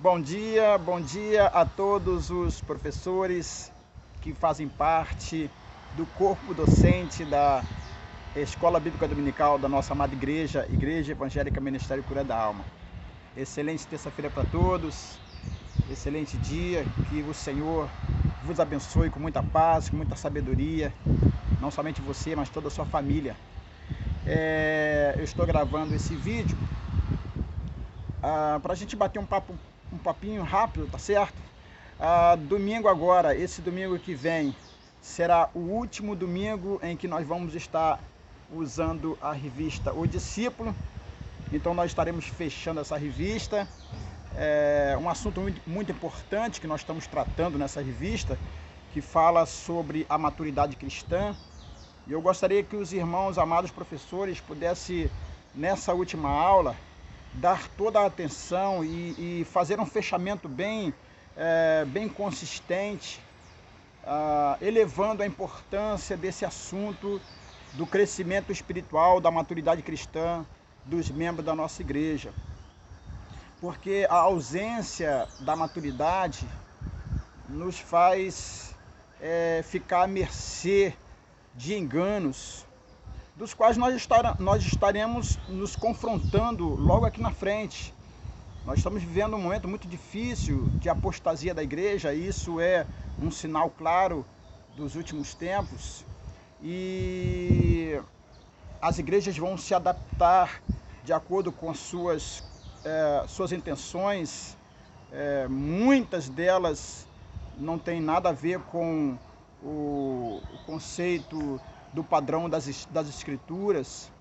Bom dia a todos os professores que fazem parte do corpo docente da Escola Bíblica Dominical da nossa amada igreja, Igreja Evangélica Ministério Cura da Alma. Excelente terça-feira para todos, excelente dia, que o Senhor vos abençoe com muita paz, com muita sabedoria, não somente você, mas toda a sua família. Eu estou gravando esse vídeo para a gente bater um papinho rápido, tá certo? Domingo agora, esse domingo que vem, será o último domingo em que nós vamos estar usando a revista O Discípulo. Então nós estaremos fechando essa revista. É um assunto muito importante que nós estamos tratando nessa revista, que fala sobre a maturidade cristã. E eu gostaria que os irmãos, amados professores, pudessem, nessa última aula, dar toda a atenção e fazer um fechamento bem consistente, elevando a importância desse assunto do crescimento espiritual, da maturidade cristã dos membros da nossa igreja. Porque a ausência da maturidade nos faz ficar à mercê de enganos, dos quais nós estaremos nos confrontando logo aqui na frente. Nós estamos vivendo um momento muito difícil de apostasia da igreja, e isso é um sinal claro dos últimos tempos, e as igrejas vão se adaptar de acordo com suas intenções. Muitas delas não têm nada a ver com o conceito do padrão das escrituras,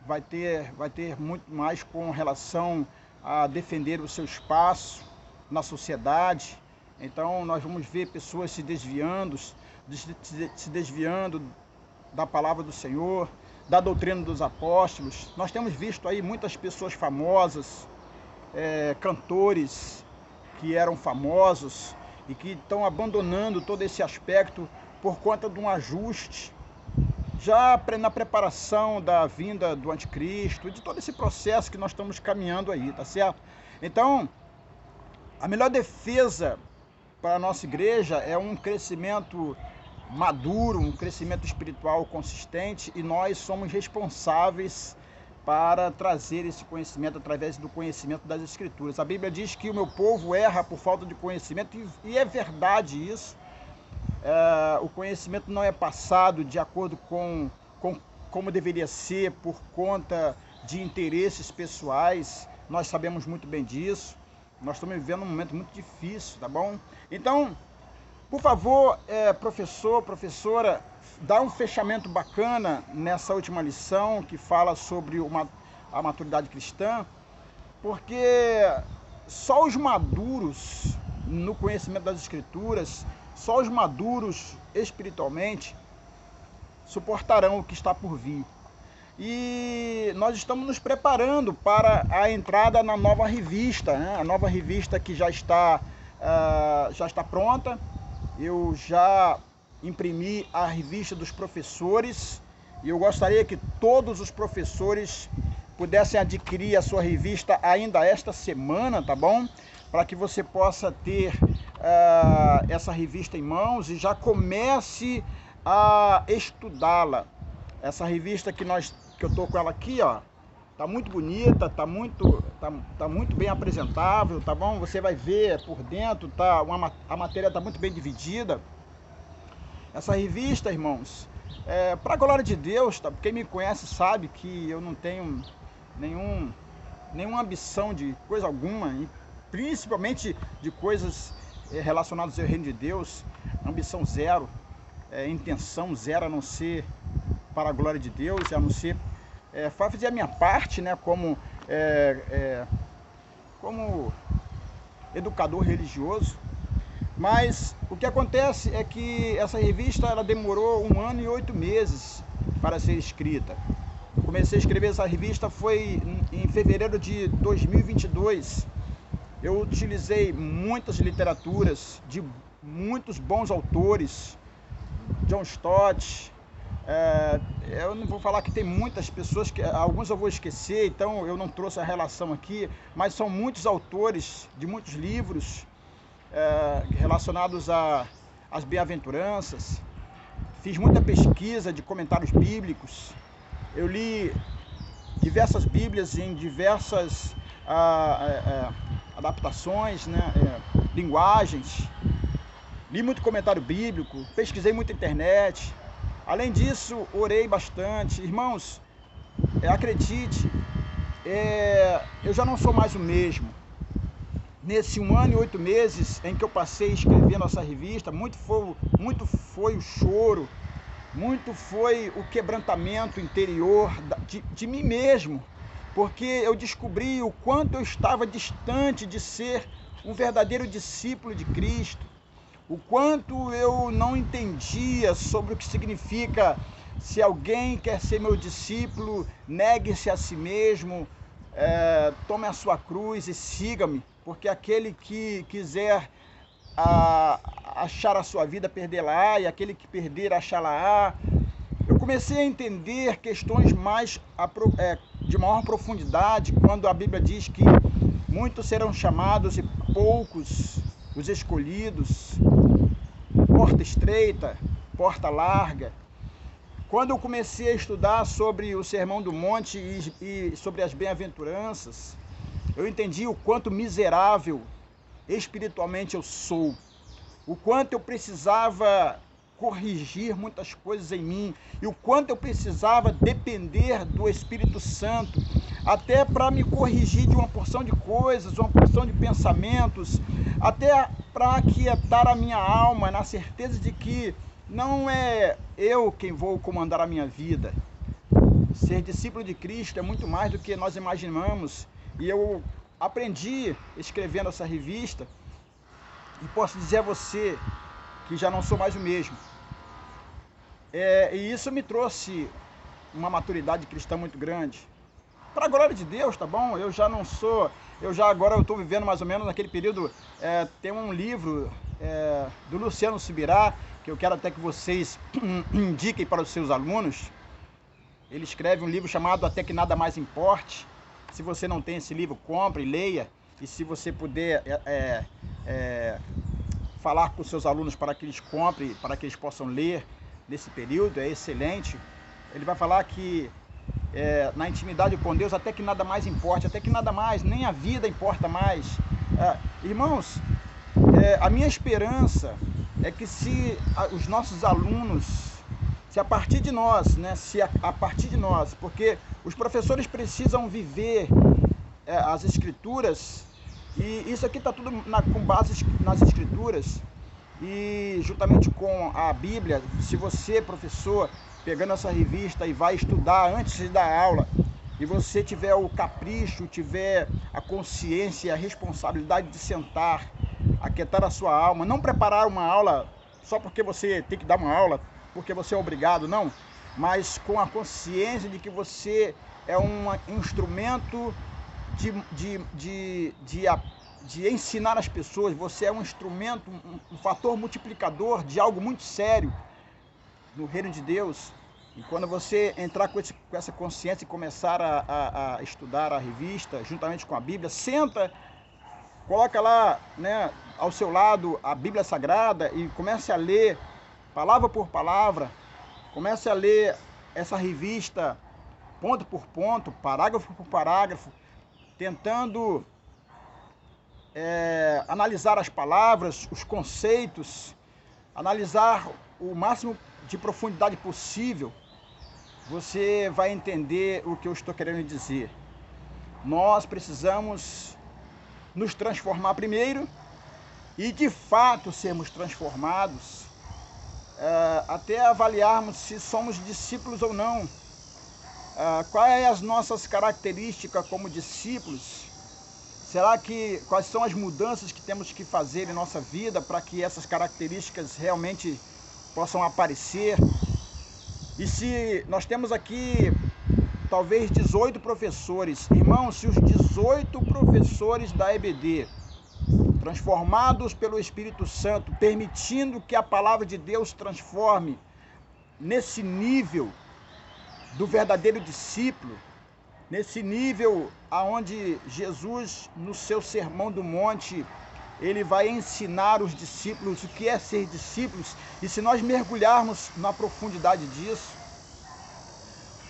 vai ter muito mais com relação a defender o seu espaço na sociedade. Então nós vamos ver pessoas se desviando da palavra do Senhor, da doutrina dos apóstolos. Nós temos visto aí muitas pessoas famosas, cantores que eram famosos e que estão abandonando todo esse aspecto por conta de um ajuste, já na preparação da vinda do anticristo, de todo esse processo que nós estamos caminhando aí, tá certo? Então, a melhor defesa para a nossa igreja é um crescimento maduro, um crescimento espiritual consistente, e nós somos responsáveis para trazer esse conhecimento através do conhecimento das Escrituras. A Bíblia diz que o meu povo erra por falta de conhecimento, e é verdade isso. O conhecimento não é passado de acordo com como deveria ser, por conta de interesses pessoais. Nós sabemos muito bem disso. Nós estamos vivendo um momento muito difícil, tá bom? Então, por favor, professor, professora, dá um fechamento bacana nessa última lição que fala sobre a maturidade cristã, porque só os maduros no conhecimento das Escrituras, só os maduros espiritualmente suportarão o que está por vir. E nós estamos nos preparando para a entrada na nova revista, né? A nova revista que já está pronta. Eu já imprimi a revista dos professores e eu gostaria que todos os professores pudessem adquirir a sua revista ainda esta semana, tá bom? Para que você possa ter essa revista em mãos e já comece a estudá-la. Essa revista que eu tô com ela aqui, ó, tá muito bonita, tá muito bem apresentável, tá bom? Você vai ver por dentro, a matéria tá muito bem dividida. Essa revista, irmãos, para a glória de Deus, tá? Quem me conhece sabe que eu não tenho nenhuma ambição de coisa alguma, principalmente de coisas relacionadas ao reino de Deus. Ambição zero, intenção zero, a não ser para a glória de Deus, a não ser fazer a minha parte, né, como educador religioso. Mas o que acontece é que essa revista ela demorou 1 ano e 8 meses para ser escrita. Eu comecei a escrever essa revista foi em fevereiro de 2022. Eu utilizei muitas literaturas de muitos bons autores, John Stott, Eu não vou falar que tem muitas pessoas, que alguns eu vou esquecer, então eu não trouxe a relação aqui, mas são muitos autores de muitos livros relacionados às bem-aventuranças. Fiz muita pesquisa de comentários bíblicos. Eu li diversas bíblias em diversas adaptações, né, linguagens. Li muito comentário bíblico, pesquisei muito na internet. Além disso, orei bastante. Irmãos, acredite, eu já não sou mais o mesmo. Nesse 1 ano e 8 meses em que eu passei escrevendo essa revista, muito foi o choro, muito foi o quebrantamento interior de mim mesmo, porque eu descobri o quanto eu estava distante de ser um verdadeiro discípulo de Cristo, o quanto eu não entendia sobre o que significa: se alguém quer ser meu discípulo, negue-se a si mesmo, tome a sua cruz e siga-me, porque aquele que quiser achar a sua vida, perdê-la-á, e aquele que perder, achá-la-á. Eu comecei a entender questões de maior profundidade, quando a Bíblia diz que muitos serão chamados e poucos os escolhidos, porta estreita, porta larga. Quando eu comecei a estudar sobre o Sermão do Monte e sobre as bem-aventuranças, eu entendi o quanto miserável espiritualmente eu sou, o quanto eu precisava corrigir muitas coisas em mim e o quanto eu precisava depender do Espírito Santo, até para me corrigir de uma porção de coisas, uma porção de pensamentos, até para aquietar a minha alma na certeza de que não é eu quem vou comandar a minha vida. Ser discípulo de Cristo é muito mais do que nós imaginamos, e eu aprendi escrevendo essa revista, e posso dizer a você que já não sou mais o mesmo. E isso me trouxe uma maturidade cristã muito grande. Para a glória de Deus, tá bom? Eu já não sou, agora eu estou vivendo mais ou menos naquele período. Tem um livro do Luciano Subirá, que eu quero até que vocês indiquem para os seus alunos. Ele escreve um livro chamado Até Que Nada Mais Importe. Se você não tem esse livro, compre, leia. E se você puder falar com os seus alunos para que eles comprem, para que eles possam ler nesse período, é excelente. Ele vai falar que na intimidade com Deus, até que nada mais importe, até que nada mais, nem a vida importa mais. Irmãos, a minha esperança é que se os nossos alunos, se a partir de nós, né, porque os professores precisam viver as Escrituras, e isso aqui está tudo com base nas Escrituras, e juntamente com a Bíblia. Se você, professor, pegando essa revista e vai estudar antes de dar aula, e você tiver o capricho, tiver a consciência, a responsabilidade de sentar, aquietar a sua alma, não preparar uma aula só porque você tem que dar uma aula, porque você é obrigado, não, mas com a consciência de que você é um instrumento de ensinar as pessoas, você é um instrumento, um fator multiplicador de algo muito sério no reino de Deus. E quando você entrar com essa consciência e começar a estudar a revista, juntamente com a Bíblia, senta, coloca lá, né, ao seu lado a Bíblia Sagrada e comece a ler, palavra por palavra, comece a ler essa revista ponto por ponto, parágrafo por parágrafo, tentando analisar as palavras, os conceitos, analisar o máximo de profundidade possível. Você vai entender o que eu estou querendo dizer. Nós precisamos nos transformar primeiro e de fato sermos transformados, até avaliarmos se somos discípulos ou não. Quais as nossas características como discípulos? Quais são as mudanças que temos que fazer em nossa vida para que essas características realmente possam aparecer? E se nós temos aqui talvez 18 professores, irmãos, se os 18 professores da EBD, transformados pelo Espírito Santo, permitindo que a palavra de Deus transforme nesse nível do verdadeiro discípulo, nesse nível aonde Jesus, no seu Sermão do Monte, ele vai ensinar os discípulos o que é ser discípulos. E se nós mergulharmos na profundidade disso,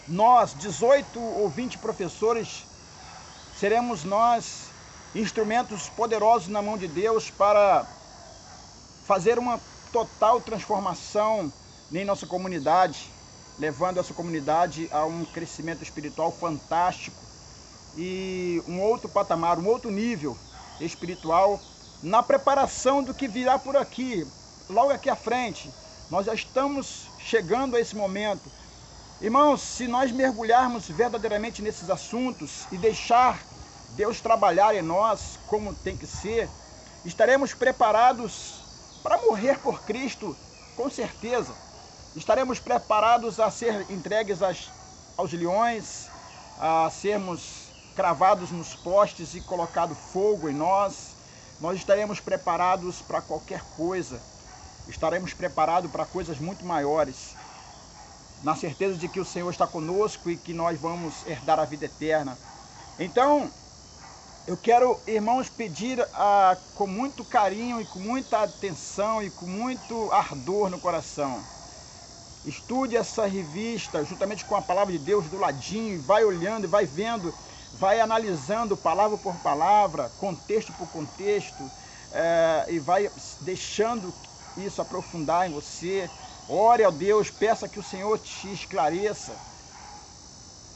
nós, 18 ou 20 professores, seremos nós instrumentos poderosos na mão de Deus para fazer uma total transformação em nossa comunidade, levando essa comunidade a um crescimento espiritual fantástico e um outro patamar, um outro nível espiritual, na preparação do que virá por aqui, logo aqui à frente. Nós já estamos chegando a esse momento. Irmãos, se nós mergulharmos verdadeiramente nesses assuntos e deixar Deus trabalhar em nós como tem que ser, estaremos preparados para morrer por Cristo, com certeza. Estaremos preparados a ser entregues aos leões, a sermos cravados nos postes e colocado fogo em nós. Nós estaremos preparados para qualquer coisa. Estaremos preparados para coisas muito maiores, na certeza de que o Senhor está conosco e que nós vamos herdar a vida eterna. Então, eu quero, irmãos, pedir com muito carinho e com muita atenção e com muito ardor no coração. Estude essa revista juntamente com a palavra de Deus do ladinho, vai olhando e vai vendo, vai analisando palavra por palavra, contexto por contexto, e vai deixando isso aprofundar em você. Ore a Deus, peça que o Senhor te esclareça,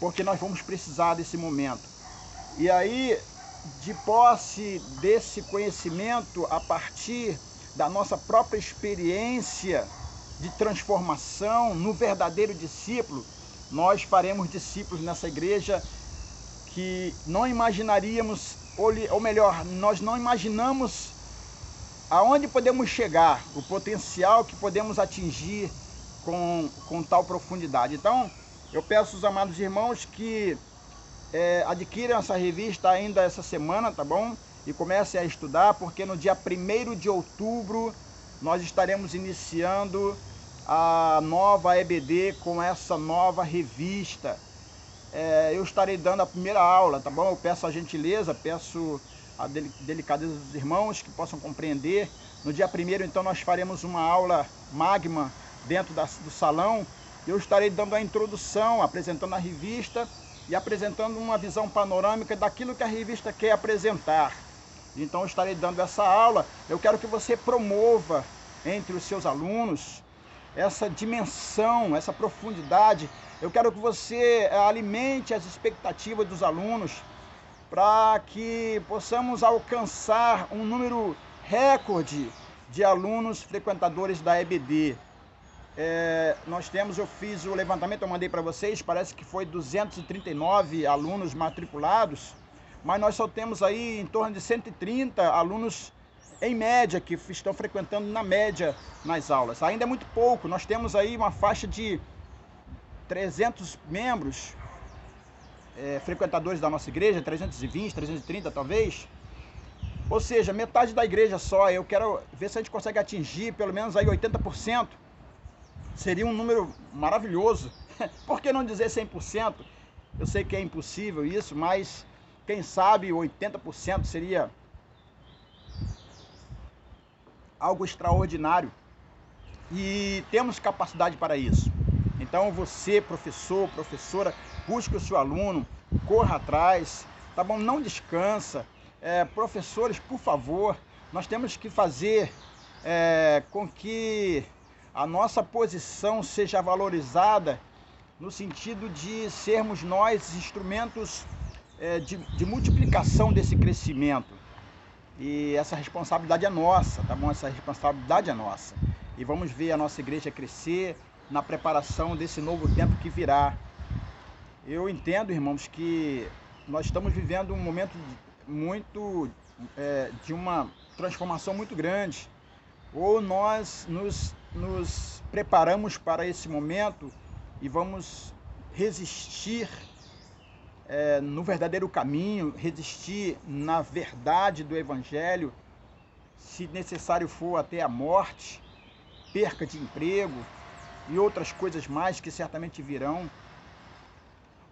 porque nós vamos precisar desse momento. E aí, de posse desse conhecimento, a partir da nossa própria experiência de transformação no verdadeiro discípulo, nós faremos discípulos nessa igreja que não imaginaríamos, ou melhor, nós não imaginamos aonde podemos chegar, o potencial que podemos atingir com tal profundidade. Então, eu peço aos amados irmãos que adquiram essa revista ainda essa semana, tá bom? E comecem a estudar, porque no dia 1º de outubro nós estaremos iniciando a nova EBD com essa nova revista. Eu estarei dando a primeira aula, tá bom? Eu peço a gentileza, peço a delicadeza dos irmãos que possam compreender. No dia 1º, então, nós faremos uma aula magma dentro do salão. Eu estarei dando a introdução, apresentando a revista e apresentando uma visão panorâmica daquilo que a revista quer apresentar. Então, eu estarei dando essa aula. Eu quero que você promova entre os seus alunos essa dimensão, essa profundidade. Eu quero que você alimente as expectativas dos alunos para que possamos alcançar um número recorde de alunos frequentadores da EBD. Eu fiz o levantamento, eu mandei para vocês, parece que foi 239 alunos matriculados, mas nós só temos aí em torno de 130 alunos em média que estão frequentando na média nas aulas. Ainda é muito pouco, nós temos aí uma faixa de 300 membros frequentadores da nossa igreja, 320, 330 talvez. Ou seja, metade da igreja só. Eu quero ver se a gente consegue atingir pelo menos aí 80%. Seria um número maravilhoso. Por que não dizer 100%? Eu sei que é impossível isso, mas quem sabe 80% seria algo extraordinário. E temos capacidade para isso. Então você, professor, professora, busque o seu aluno, corra atrás, tá bom? Não descansa. Professores, por favor, nós temos que fazer com que a nossa posição seja valorizada no sentido de sermos nós instrumentos de multiplicação desse crescimento. E essa responsabilidade é nossa, tá bom? Essa responsabilidade é nossa. E vamos ver a nossa igreja crescer na preparação desse novo tempo que virá. Eu entendo, irmãos, que nós estamos vivendo um momento de uma transformação muito grande. Ou nós nos preparamos para esse momento e vamos resistir no verdadeiro caminho, resistir na verdade do Evangelho, se necessário for até a morte, perca de emprego, e outras coisas mais que certamente virão,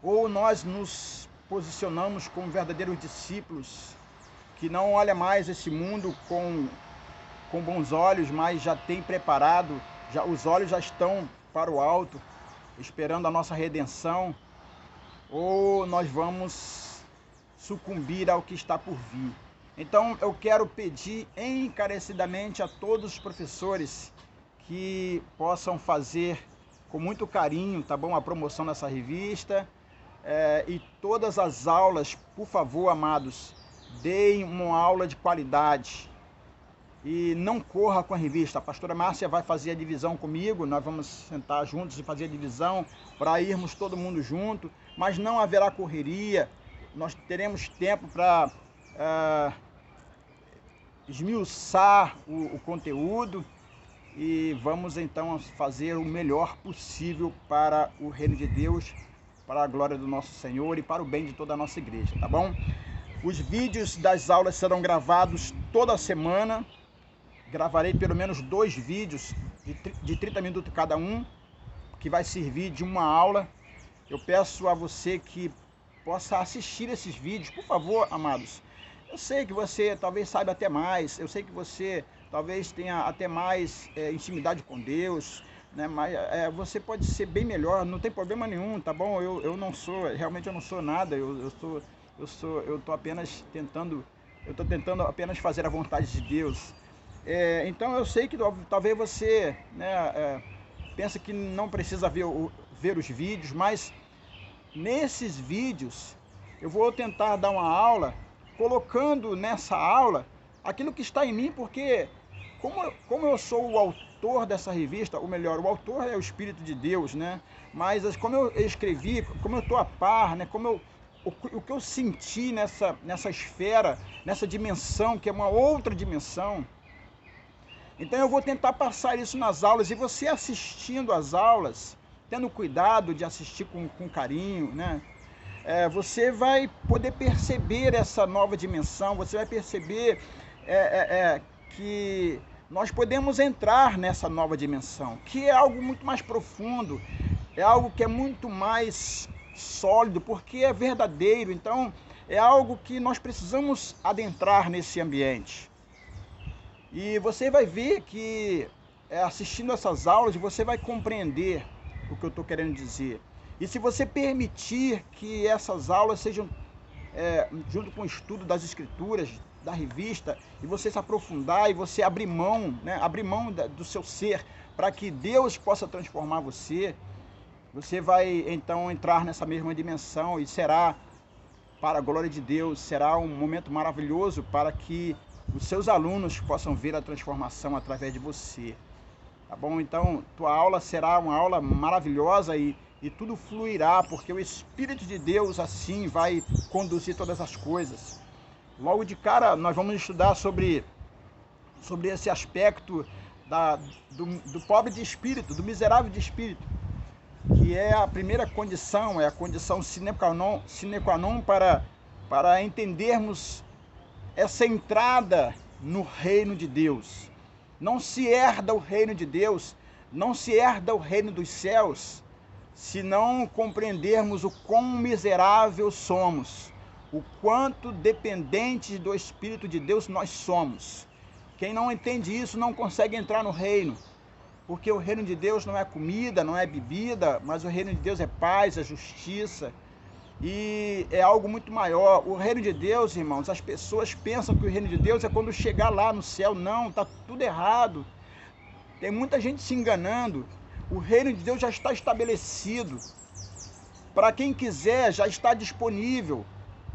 ou nós nos posicionamos como verdadeiros discípulos que não olha mais esse mundo com bons olhos, mas já tem preparado, os olhos já estão para o alto, esperando a nossa redenção, ou nós vamos sucumbir ao que está por vir. Então eu quero pedir encarecidamente a todos os professores que possam fazer com muito carinho, tá bom, a promoção dessa revista, e todas as aulas, por favor, amados, deem uma aula de qualidade e não corra com a revista. A pastora Márcia vai fazer a divisão comigo, nós vamos sentar juntos e fazer a divisão para irmos todo mundo junto, mas não haverá correria, nós teremos tempo para esmiuçar o conteúdo e vamos então fazer o melhor possível para o reino de Deus, para a glória do nosso Senhor e para o bem de toda a nossa igreja, tá bom? Os vídeos das aulas serão gravados toda semana. Gravarei pelo menos 2 vídeos de 30 minutos cada um, que vai servir de uma aula. Eu peço a você que possa assistir esses vídeos, por favor, amados. Eu sei que você talvez saiba até mais, eu sei que você talvez tenha até mais intimidade com Deus, né? Mas você pode ser bem melhor, não tem problema nenhum, tá bom? Eu não sou, realmente eu não sou nada, eu tô apenas tentando, apenas fazer a vontade de Deus. Então eu sei que talvez você, né, pensa que não precisa ver os vídeos, mas nesses vídeos eu vou tentar dar uma aula, colocando nessa aula aquilo que está em mim, porque como eu sou o autor dessa revista, ou melhor, o autor é o Espírito de Deus, né? Mas como eu escrevi, como eu estou a par, né? O que eu senti nessa esfera, nessa dimensão, que é uma outra dimensão. Então eu vou tentar passar isso nas aulas, e você assistindo às aulas, tendo cuidado de assistir com carinho, né? Você vai poder perceber essa nova dimensão, você vai perceber que nós podemos entrar nessa nova dimensão, que é algo muito mais profundo, é algo que é muito mais sólido, porque é verdadeiro. Então é algo que nós precisamos adentrar nesse ambiente. E você vai ver que assistindo essas aulas você vai compreender o que eu estou querendo dizer. E se você permitir que essas aulas sejam junto com o estudo das escrituras, da revista, e você se aprofundar e você abrir mão, né, do seu ser, para que Deus possa transformar você, você vai então entrar nessa mesma dimensão e será, para a glória de Deus, será um momento maravilhoso para que os seus alunos possam ver a transformação através de você. Tá bom? Então, tua aula será uma aula maravilhosa e tudo fluirá, porque o Espírito de Deus assim vai conduzir todas as coisas. Logo de cara, nós vamos estudar sobre esse aspecto do pobre de espírito, do miserável de espírito, que é a primeira condição, é a condição sine qua non para entendermos essa entrada no reino de Deus. Não se herda o reino de Deus, não se herda o reino dos céus, se não compreendermos o quão miserável somos, o quanto dependentes do Espírito de Deus nós somos. Quem não entende isso não consegue entrar no reino, porque o reino de Deus não é comida, não é bebida, mas o reino de Deus é paz, é justiça, e é algo muito maior. O reino de Deus, irmãos, as pessoas pensam que o reino de Deus é quando chegar lá no céu. Não, está tudo errado. Tem muita gente se enganando. O reino de Deus já está estabelecido. Para quem quiser, já está disponível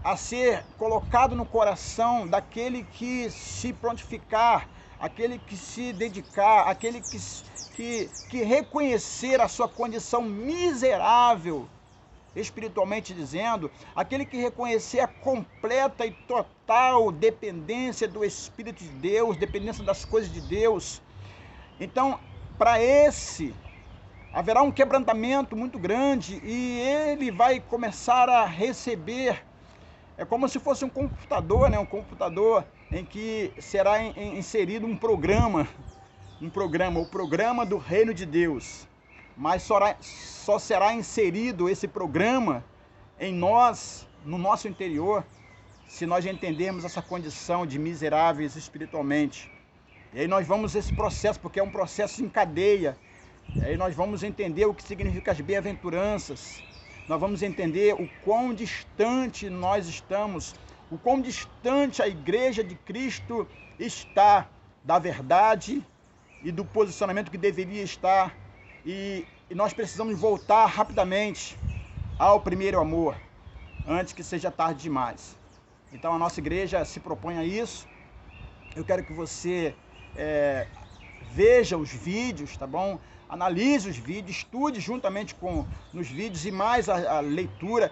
a ser colocado no coração daquele que se prontificar, aquele que se dedicar, aquele que reconhecer a sua condição miserável, espiritualmente dizendo, aquele que reconhecer a completa e total dependência do Espírito de Deus, dependência das coisas de Deus. Então, para esse, haverá um quebrantamento muito grande e ele vai começar a receber, é como se fosse um computador, né? Um computador em que será inserido o programa do reino de Deus. mas só será inserido esse programa em nós, no nosso interior, se nós entendermos essa condição de miseráveis espiritualmente. E aí nós vamos esse processo, porque é um processo em cadeia. E aí nós vamos entender o que significa as bem-aventuranças. Nós vamos entender o quão distante nós estamos, o quão distante a Igreja de Cristo está da verdade e do posicionamento que deveria estar. E nós precisamos voltar rapidamente ao primeiro amor, antes que seja tarde demais. Então a nossa igreja se propõe a isso. Eu quero que você veja os vídeos, tá bom? Analise os vídeos, estude juntamente nos vídeos e mais a leitura.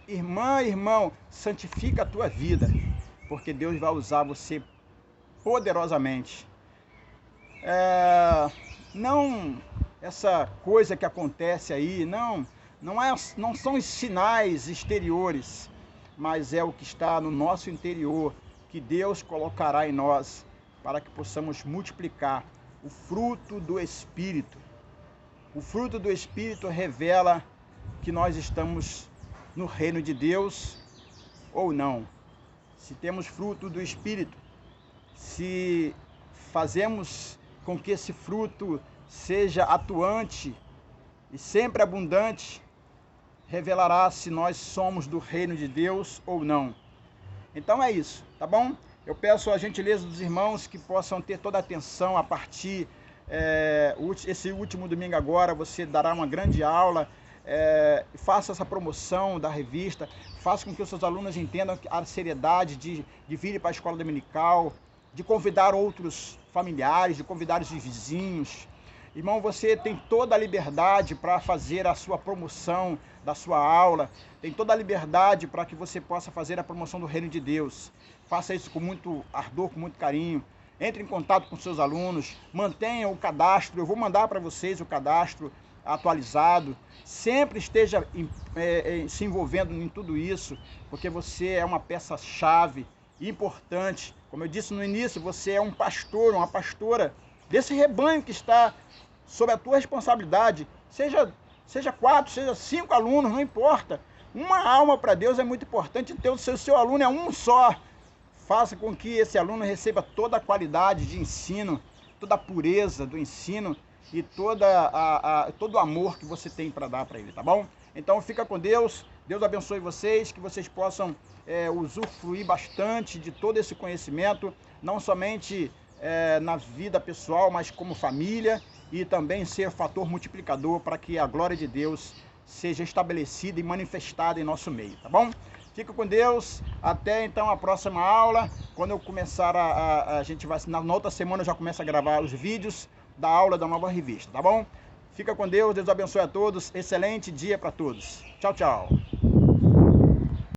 Irmã, irmão, santifica a tua vida, porque Deus vai usar você poderosamente. Não essa coisa que acontece aí, não são os sinais exteriores, mas é o que está no nosso interior, que Deus colocará em nós, para que possamos multiplicar o fruto do Espírito. O fruto do Espírito revela que nós estamos no reino de Deus ou não. Se temos fruto do Espírito, se fazemos com que esse fruto seja atuante e sempre abundante, revelará se nós somos do reino de Deus ou não. Então é isso, tá bom? Eu peço a gentileza dos irmãos que possam ter toda a atenção a partir esse último domingo agora. Você dará uma grande aula, faça essa promoção da revista, faça com que os seus alunos entendam a seriedade de vir para a escola dominical, de convidar outros familiares, de convidar os vizinhos. Irmão, você tem toda a liberdade para fazer a sua promoção da sua aula, tem toda a liberdade para que você possa fazer a promoção do reino de Deus. Faça isso com muito ardor, com muito carinho. Entre em contato com seus alunos, mantenha o cadastro. Eu vou mandar para vocês o cadastro atualizado. Sempre esteja se envolvendo em tudo isso, porque você é uma peça-chave importante. Como eu disse no início, você é um pastor, uma pastora desse rebanho que está sob a tua responsabilidade. Seja 4, seja 5 alunos, não importa. Uma alma para Deus é muito importante. Então, se o seu aluno é um só, faça com que esse aluno receba toda a qualidade de ensino, toda a pureza do ensino e todo o amor que você tem para dar para ele, tá bom? Então fica com Deus, Deus abençoe vocês, que vocês possam usufruir bastante de todo esse conhecimento, não somente na vida pessoal, mas como família, e também ser fator multiplicador para que a glória de Deus seja estabelecida e manifestada em nosso meio, tá bom? Fica com Deus, até então a próxima aula. Quando eu começar a gente vai, na outra semana eu já começo a gravar os vídeos da aula da nova revista, tá bom? Fica com Deus, Deus abençoe a todos, excelente dia para todos. Tchau, tchau.